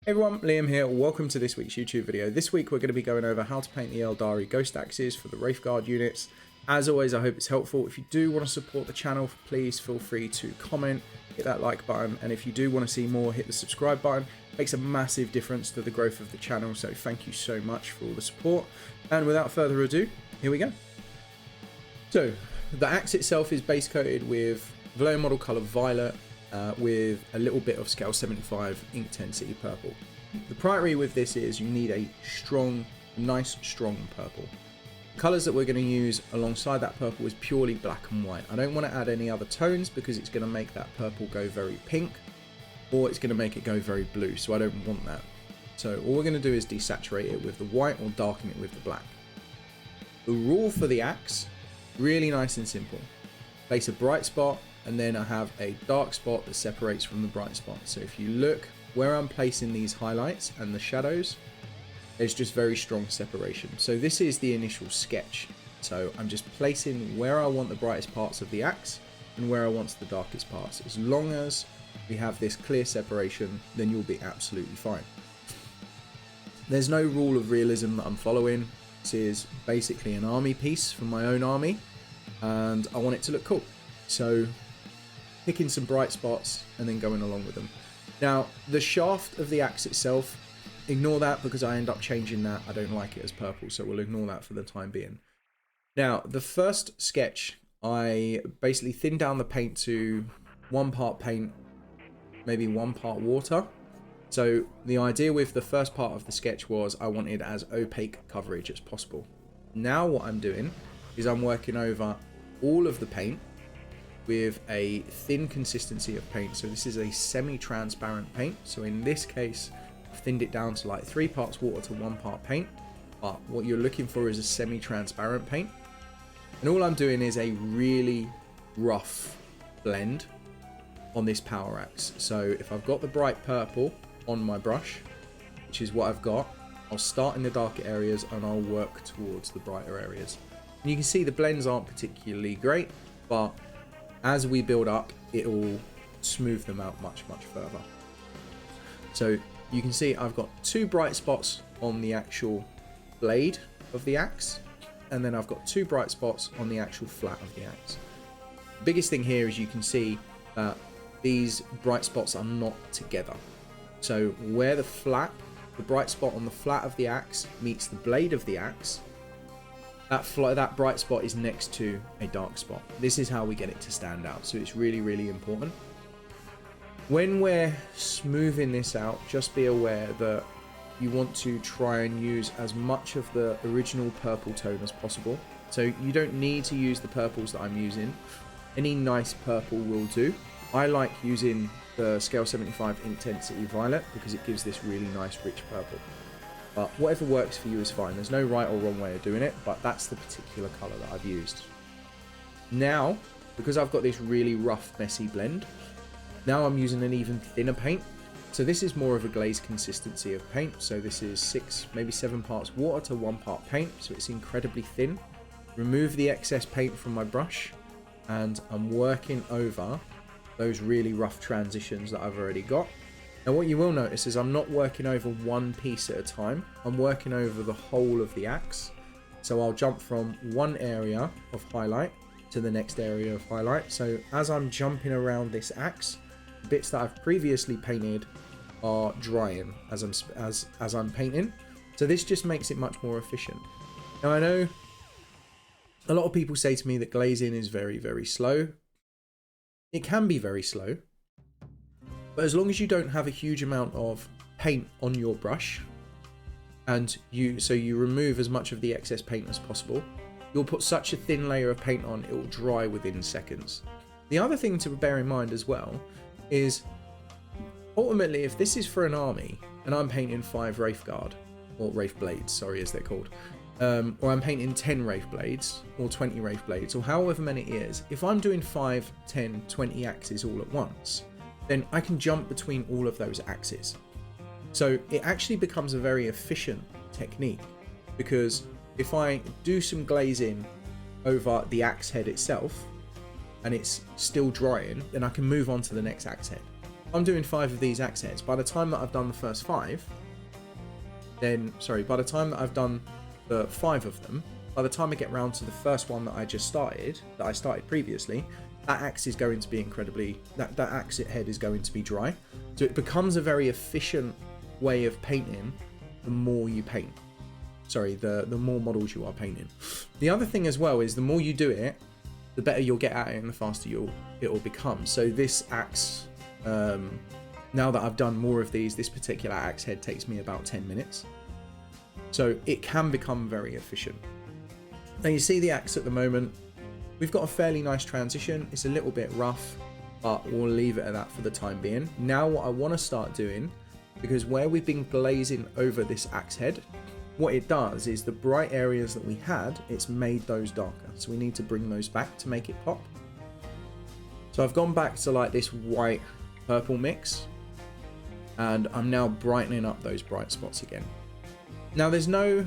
Hey everyone, Liam here. Welcome to this week's YouTube video. This week we're going to be going over how to paint the Aeldari Ghost Axes for the Wraithguard units. As always, I hope it's helpful. If you do want to support the channel, please feel free to comment, hit that like button, and if you do want to see more, hit the subscribe button. It makes a massive difference to the growth of the channel, so thank you so much for all the support. And without further ado, here we go. So, the axe itself is base coated with Vallejo model colour Violet, with a little bit of scale 75 Inktensity purple. The priority with this is you need a strong, nice strong purple. The colours that we're going to use alongside that purple is purely black and white. I don't want to add any other tones because it's going to make that purple go very pink, or it's going to make it go very blue, so I don't want that. So all we're going to do is desaturate it with the white or darken it with the black. The rule for the axe, really nice and simple. Place a bright spot, and then I have a dark spot that separates from the bright spot. So if you look where I'm placing these highlights and the shadows, there's just very strong separation. So this is the initial sketch. So I'm just placing where I want the brightest parts of the axe and where I want the darkest parts. As long as we have this clear separation, then you'll be absolutely fine. There's no rule of realism that I'm following. This is basically an army piece from my own army, and I want it to look cool. So picking some bright spots and then going along with them. Now, the shaft of the axe itself, ignore that because I end up changing that. I don't like it as purple, so we'll ignore that for the time being. Now, the first sketch, I basically thinned down the paint to 1 part paint, maybe 1 part water. So the idea with the first part of the sketch was I wanted as opaque coverage as possible. Now what I'm doing is I'm working over all of the paint with a thin consistency of paint. So this is a semi-transparent paint. So in this case, I've thinned it down to like 3 parts water to 1 part paint. But what you're looking for is a semi-transparent paint. And all I'm doing is a really rough blend on this power axe. So if I've got the bright purple on my brush, which is what I've got, I'll start in the darker areas and I'll work towards the brighter areas. And you can see the blends aren't particularly great, but as we build up, it'll smooth them out much further. So you can see I've got 2 bright spots on the actual blade of the axe, and then I've got 2 bright spots on the actual flat of the axe. The biggest thing here is you can see that these bright spots are not together. So where the bright spot on the flat of the axe meets the blade of the axe, that bright spot is next to a dark spot. This is how we get it to stand out. So it's really, really important. When we're smoothing this out, just be aware that you want to try and use as much of the original purple tone as possible. So you don't need to use the purples that I'm using. Any nice purple will do. I like using the scale 75 Inktensity Violet because it gives this really nice rich purple. But whatever works for you is fine. There's no right or wrong way of doing it, but that's the particular colour that I've used. Now, because I've got this really rough, messy blend, now I'm using an even thinner paint. So this is more of a glaze consistency of paint. So this is 6, maybe 7 parts water to 1 part paint. So it's incredibly thin. Remove the excess paint from my brush, and I'm working over those really rough transitions that I've already got. Now what you will notice is I'm not working over one piece at a time. I'm working over the whole of the axe. So I'll jump from one area of highlight to the next area of highlight. So as I'm jumping around this axe, the bits that I've previously painted are drying as I'm painting. So this just makes it much more efficient. Now I know a lot of people say to me that glazing is very, very slow. It can be very slow. But as long as you don't have a huge amount of paint on your brush, and you remove as much of the excess paint as possible, you'll put such a thin layer of paint on, it will dry within seconds. The other thing to bear in mind as well is, ultimately, if this is for an army, and I'm painting 5 Wraithguard, or Wraith Blades, sorry, as they're called, or I'm painting 10 Wraith Blades, or 20 Wraith Blades, or however many it is, if I'm doing 5, 10, 20 axes all at once, then I can jump between all of those axes. So it actually becomes a very efficient technique, because if I do some glazing over the axe head itself and it's still drying, then I can move on to the next axe head. I'm doing 5 of these axe heads. By the time that I've done the first 5, then, sorry, by the time that I've done the 5 of them, by the time I get round to the first one that I just started, that I started previously, that axe is going to be incredibly, that axe head is going to be dry. So it becomes a very efficient way of painting the more you paint. Sorry, the more models you are painting. The other thing as well is the more you do it, the better you'll get at it and the faster it will become. So this axe, now that I've done more of these, this particular axe head takes me about 10 minutes. So it can become very efficient. Now you see the axe at the moment, we've got a fairly nice transition. It's a little bit rough, but we'll leave it at that for the time being. Now what I want to start doing, because where we've been glazing over this axe head, what it does is the bright areas that we had, it's made those darker. So we need to bring those back to make it pop. So I've gone back to like this white purple mix, and I'm now brightening up those bright spots again. Now there's no,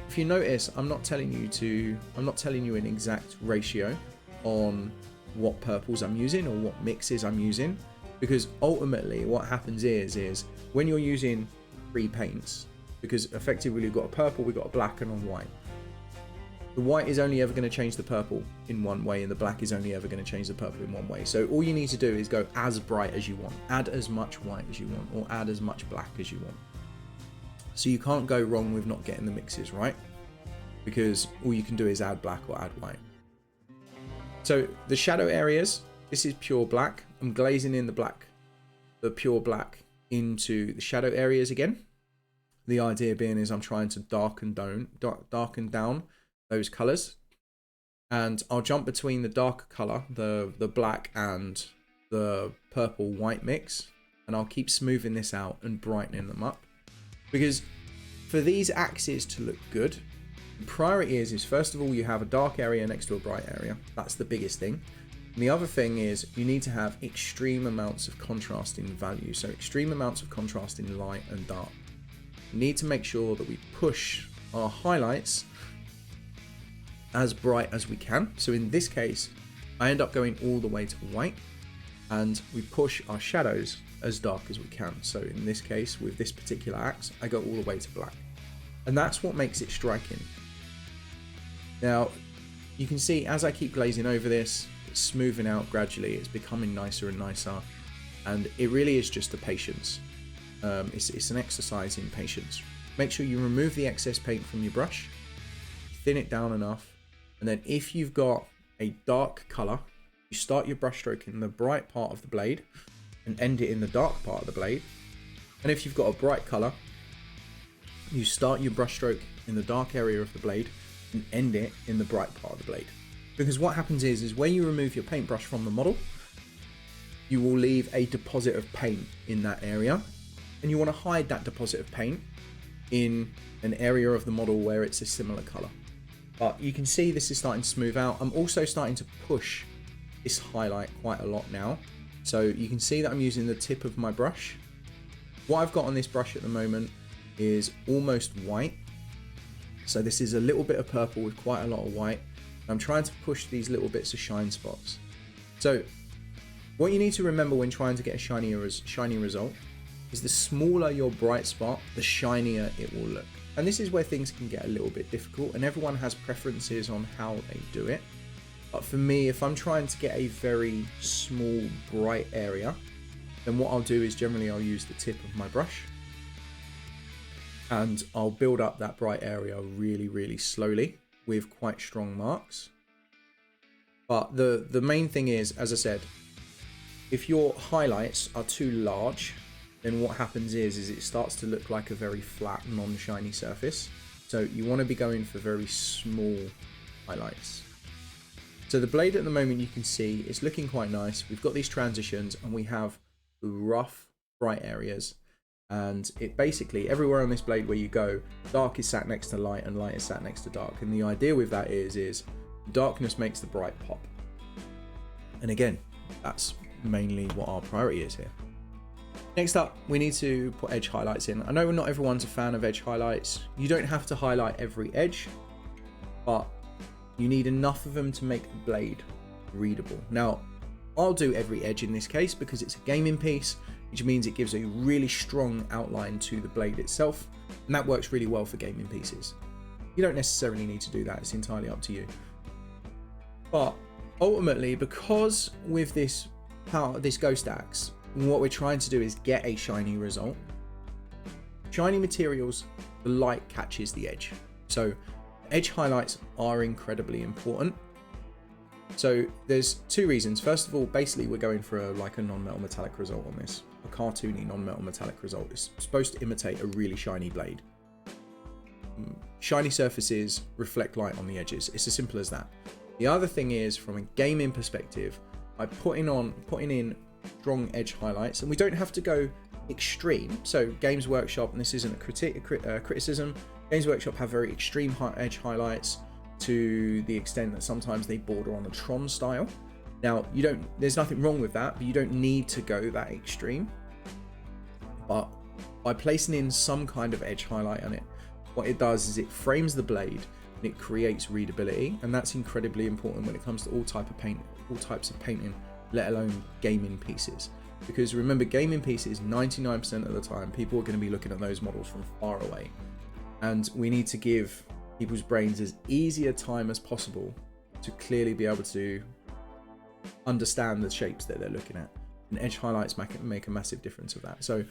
if you notice, I'm not telling you an exact ratio on what purples I'm using or what mixes I'm using, because ultimately what happens is when you're using 3 paints, because effectively we've got a purple, we've got a black and a white. The white is only ever going to change the purple in one way, and the black is only ever going to change the purple in one way. So all you need to do is go as bright as you want, add as much white as you want, or add as much black as you want. So you can't go wrong with not getting the mixes right, because all you can do is add black or add white. So the shadow areas, this is pure black. I'm glazing in the pure black into the shadow areas again. The idea being is I'm trying to darken down those colors, and I'll jump between the darker color, the black and the purple white mix, and I'll keep smoothing this out and brightening them up, because for these axes to look good, the priority is first of all you have a dark area next to a bright area. That's the biggest thing. And the other thing is you need to have extreme amounts of contrast in value, so extreme amounts of contrast in light and dark. We need to make sure that we push our highlights as bright as we can. So in this case, I end up going all the way to white, and we push our shadows as dark as we can. So in this case, with this particular axe, I go all the way to black. And that's what makes it striking. Now, you can see as I keep glazing over this, it's smoothing out gradually, it's becoming nicer and nicer. And it really is just the patience. It's an exercise in patience. Make sure you remove the excess paint from your brush, thin it down enough, and then if you've got a dark color, you start your brush stroke in the bright part of the blade and end it in the dark part of the blade. And if you've got a bright color, you start your brush stroke in the dark area of the blade and end it in the bright part of the blade. Because what happens is when you remove your paintbrush from the model, you will leave a deposit of paint in that area, and you want to hide that deposit of paint in an area of the model where it's a similar color. But you can see this is starting to smooth out. I'm also starting to push this highlight quite a lot now. So you can see that I'm using the tip of my brush. What I've got on this brush at the moment is almost white. So this is a little bit of purple with quite a lot of white. I'm trying to push these little bits of shine spots. So what you need to remember when trying to get a shiny result is the smaller your bright spot, the shinier it will look. And this is where things can get a little bit difficult, and everyone has preferences on how they do it. But for me, if I'm trying to get a very small, bright area, then what I'll do is generally I'll use the tip of my brush, and I'll build up that bright area really, really slowly with quite strong marks. But the main thing is, as I said, if your highlights are too large, then what happens is it starts to look like a very flat, non-shiny surface. So you want to be going for very small highlights. So the blade at the moment, you can see it's looking quite nice. We've got these transitions and we have the rough, bright areas. And it basically, everywhere on this blade where you go, dark is sat next to light and light is sat next to dark. And the idea with that is darkness makes the bright pop. And again, that's mainly what our priority is here. Next up, we need to put edge highlights in. I know not everyone's a fan of edge highlights. You don't have to highlight every edge, but you need enough of them to make the blade readable. Now, I'll do every edge in this case because it's a gaming piece, which means it gives a really strong outline to the blade itself, and that works really well for gaming pieces. You don't necessarily need to do that, it's entirely up to you. But ultimately, because with this Ghost Axe, what we're trying to do is get a shiny result. Shiny materials, the light catches the edge. So edge highlights are incredibly important. So there's two reasons. First of all, basically we're going for a non-metal metallic result on this. A cartoony non-metal metallic result. It's supposed to imitate a really shiny blade. Shiny surfaces reflect light on the edges. It's as simple as that. The other thing is, from a gaming perspective, by putting in strong edge highlights, and we don't have to go extreme. So Games Workshop, and this isn't a criticism, Games Workshop have very extreme edge highlights to the extent that sometimes they border on a Tron style. Now, there's nothing wrong with that, but you don't need to go that extreme. But by placing in some kind of edge highlight on it, what it does is it frames the blade and it creates readability, and that's incredibly important when it comes to all types of painting, let alone gaming pieces. Because remember, gaming pieces, 99% of the time, people are going to be looking at those models from far away, and we need to give people's brains as easy a time as possible to clearly be able to understand the shapes that they're looking at, and edge highlights make a massive difference of that. So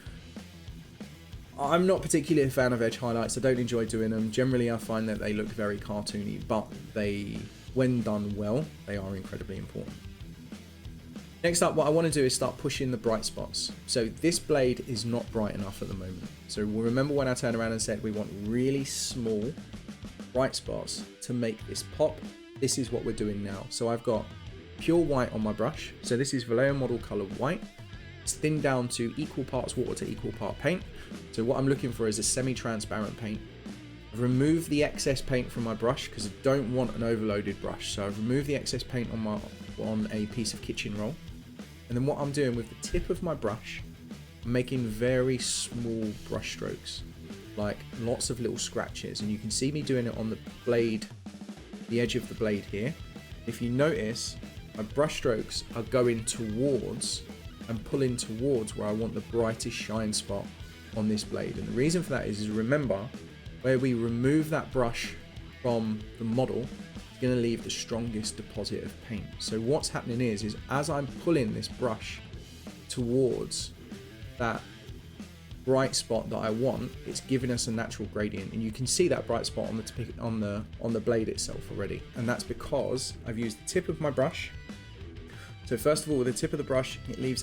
I'm not particularly a fan of edge highlights. I don't enjoy doing them. Generally, I find that they look very cartoony, but when done well, they are incredibly important. Next up, what I want to do is start pushing the bright spots. So this blade is not bright enough at the moment. So we'll remember when I turned around and said we want really small bright spots to make this pop. This is what we're doing now. So I've got pure white on my brush. So this is Vallejo model color white. It's thinned down to equal parts water to equal part paint. So what I'm looking for is a semi-transparent paint. I've removed the excess paint from my brush because I don't want an overloaded brush. So I've removed the excess paint on a piece of kitchen roll. And then what I'm doing with the tip of my brush, I'm making very small brush strokes, like lots of little scratches. And you can see me doing it on the blade, the edge of the blade here. If you notice, my brush strokes are going towards and pulling towards where I want the brightest shine spot on this blade. And the reason for that is remember, where we remove that brush from the model, it's going to leave the strongest deposit of paint. So what's happening is as I'm pulling this brush towards that bright spot that I want, it's giving us a natural gradient, and you can see that bright spot on the blade itself already. And that's because I've used the tip of my brush. So first of all, with the tip of the brush, it leaves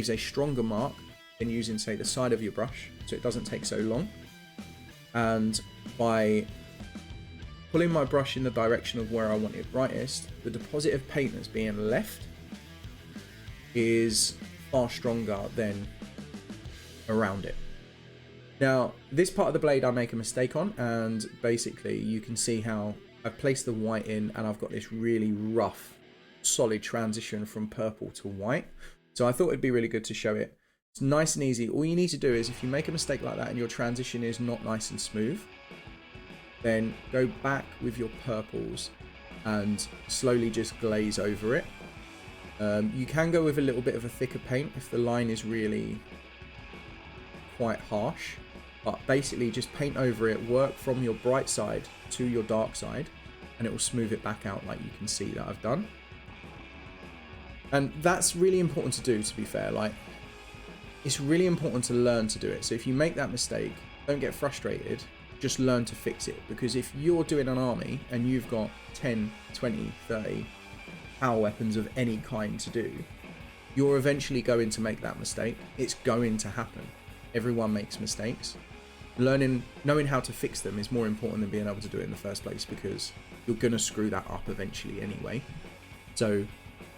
a stronger mark than using, say, the side of your brush, so it doesn't take so long. And by pulling my brush in the direction of where I want it brightest, the deposit of paint that's being left is far stronger than around it. Now, this part of the blade I make a mistake on, and basically you can see how I've placed the white in and I've got this really rough, solid transition from purple to white. So I thought it'd be really good to show it. It's nice and easy. All you need to do is, if you make a mistake like that and your transition is not nice and smooth, then go back with your purples and slowly just glaze over it. You can go with a little bit of a thicker paint if the line is really quite harsh, but basically just paint over it, work from your bright side to your dark side, and it will smooth it back out like you can see that I've done. And that's really important to do, to be fair. Like, it's really important to learn to do it. So if you make that mistake, don't get frustrated, just learn to fix it. Because if you're doing an army and you've got 10, 20, 30 power weapons of any kind to do, you're eventually going to make that mistake. It's going to happen. Everyone makes mistakes. Knowing how to fix them is more important than being able to do it in the first place, because you're going to screw that up eventually anyway. So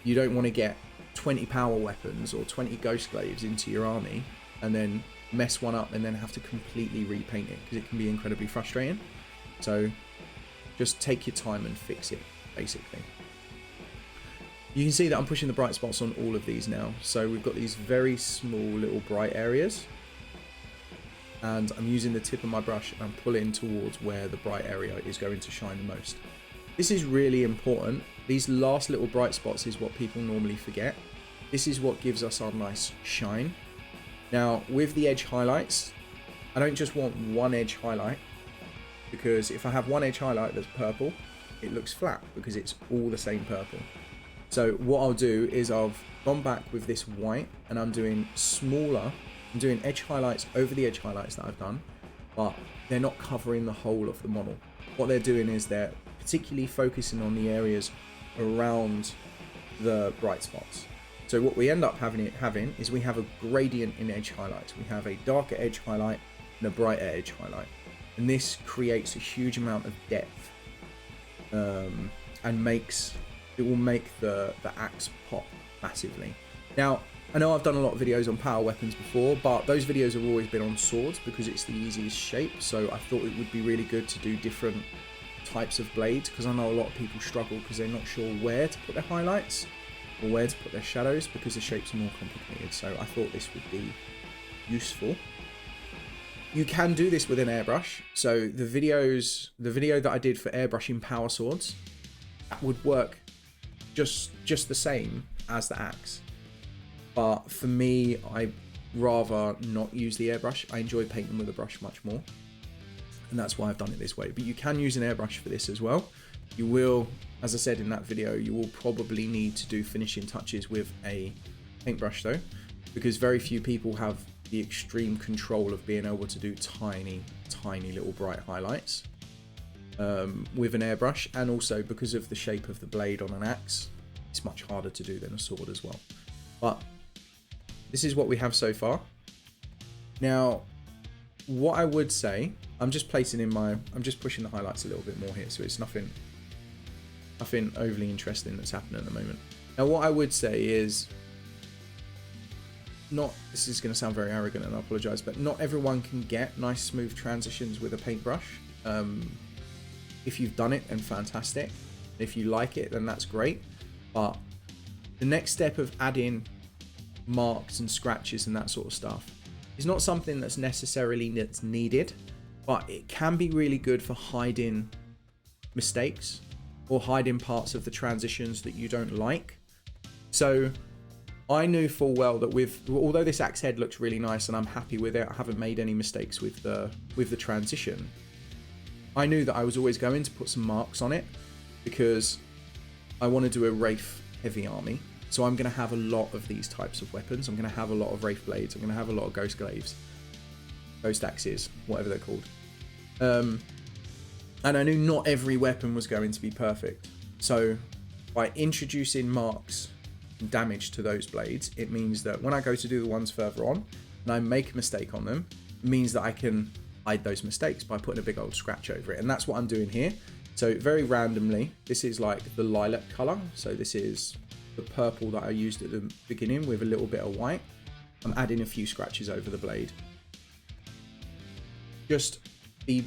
you don't want to get 20 power weapons or 20 ghost glaives into your army and then mess one up and then have to completely repaint it, because it can be incredibly frustrating. So just take your time and fix it, basically. You can see that I'm pushing the bright spots on all of these now. So we've got these very small little bright areas, and I'm using the tip of my brush and I'm pulling towards where the bright area is going to shine the most. This is really important. These last little bright spots is what people normally forget. This is what gives us our nice shine. Now, with the edge highlights, I don't just want one edge highlight, because if I have one edge highlight that's purple, it looks flat because it's all the same purple. So what I'll do is I've gone back with this white and I'm doing smaller. I'm doing edge highlights over the edge highlights that I've done, but they're not covering the whole of the model. What they're doing is they're particularly focusing on the areas around the bright spots. So what we end up having is we have a gradient in edge highlights. We have a darker edge highlight and a brighter edge highlight. And this creates a huge amount of depth and it will make the axe pop massively. Now, I know I've done a lot of videos on power weapons before, but those videos have always been on swords because it's the easiest shape. So I thought it would be really good to do different types of blades, because I know a lot of people struggle because they're not sure where to put their highlights or where to put their shadows because the shapes are more complicated. So I thought this would be useful. You can do this with an airbrush. So the video that I did for airbrushing power swords, that would work just the same as the axe. But for me, I rather not use the airbrush. I enjoy painting with a brush much more, and that's why I've done it this way. But you can use an airbrush for this as well. You will, as I said in that video, you will probably need to do finishing touches with a paintbrush though, because very few people have the extreme control of being able to do tiny little bright highlights with an airbrush, and also because of the shape of the blade on an axe, it's much harder to do than a sword as well. But this is what we have so far. Now, what I would say, I'm just pushing the highlights a little bit more here, so it's nothing overly interesting that's happening at the moment. Now, what I would say is, this is going to sound very arrogant and I apologize, but not everyone can get nice smooth transitions with a paintbrush. If you've done it, then fantastic. If you like it, then that's great. But the next step of adding marks and scratches and that sort of stuff is not something that's necessarily needed, but it can be really good for hiding mistakes or hiding parts of the transitions that you don't like. So I knew full well that although this axe head looks really nice and I'm happy with it, I haven't made any mistakes with the transition. I knew that I was always going to put some marks on it because I want to do a Wraith heavy army. So I'm going to have a lot of these types of weapons. I'm going to have a lot of Wraith blades. I'm going to have a lot of Ghost Glaives, Ghost Axes, whatever they're called. And I knew not every weapon was going to be perfect. So by introducing marks and damage to those blades, it means that when I go to do the ones further on and I make a mistake on them, it means that I can hide those mistakes by putting a big old scratch over it. And that's what I'm doing here. So very randomly, this is like the lilac color. So this is the purple that I used at the beginning with a little bit of white. I'm adding a few scratches over the blade. Just be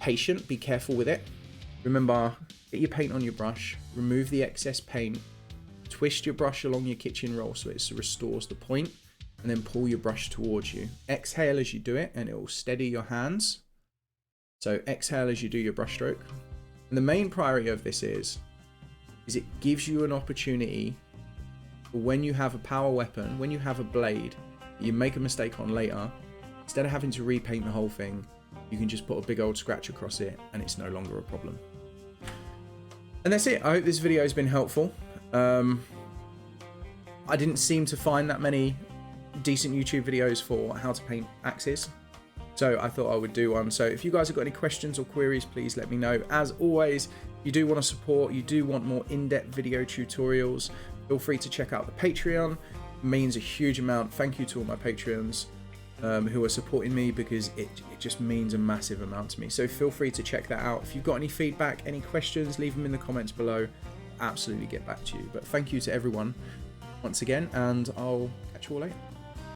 patient, be careful with it. Remember, get your paint on your brush, remove the excess paint, twist your brush along your kitchen roll so it restores the point, and then pull your brush towards you. Exhale as you do it and it will steady your hands. So exhale as you do your brush stroke. And the main priority of this is it gives you an opportunity for when you have a power weapon, when you have a blade that you make a mistake on later, instead of having to repaint the whole thing, you can just put a big old scratch across it and it's no longer a problem. And that's it. I hope this video has been helpful. I didn't seem to find that many decent YouTube videos for how to paint axes, so I thought I would do one. So if you guys have got any questions or queries, please let me know. As always, if you do want to support, you do want more in-depth video tutorials, feel free to check out the Patreon. It means a huge amount. Thank you to all my Patreons who are supporting me, because it just means a massive amount to me. So feel free to check that out. If you've got any feedback, any questions, leave them in the comments below. Absolutely get back to you. But thank you to everyone once again, and I'll catch you all later.